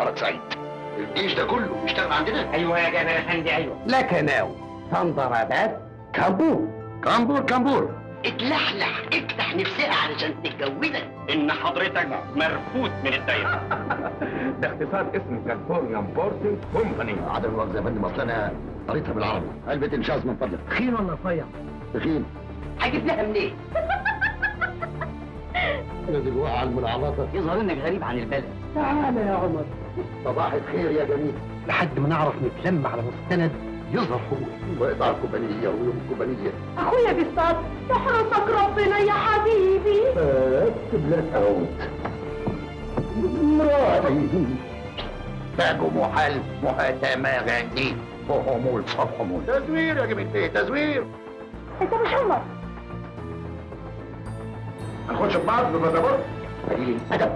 نهارك سعيد. الجيش ده كله بيشتغل عندنا؟ ايوه يا جابر افندي ايوه. لكناو ضربات كامبور. كامبور اتلحلح افتح نفسها علشان تتجوزك. ان حضرتك مرفوض من الدايره. ده اختصار اسم كالفورنيا بورتنج كومباني. عدم المؤاخذه يا فندم، اصل انا قريتها بالعربي. علبه انشاز من فضلك. تخين ولا رفيع؟ تخين. هجيب لها منين؟ انا دلوقتي على الملعبطه. يظهر انك غريب عن البلد. تعالى يا عمر. صباح الخير يا جميل. لحد ما نعرف نتلم على مستند يظهر حقوق. وإطار كوبانيه ويوم كوبانيه. اخويا بيصطاد، يحرسك ربنا يا حبيبي. بلاك اوت. مراتي. باجو محل محاتمة غني وهمول صفحمول. تزوير يا جميل بيه، تزوير. انت محمد. هنخش في بعض ببدأ. قليل الأدب.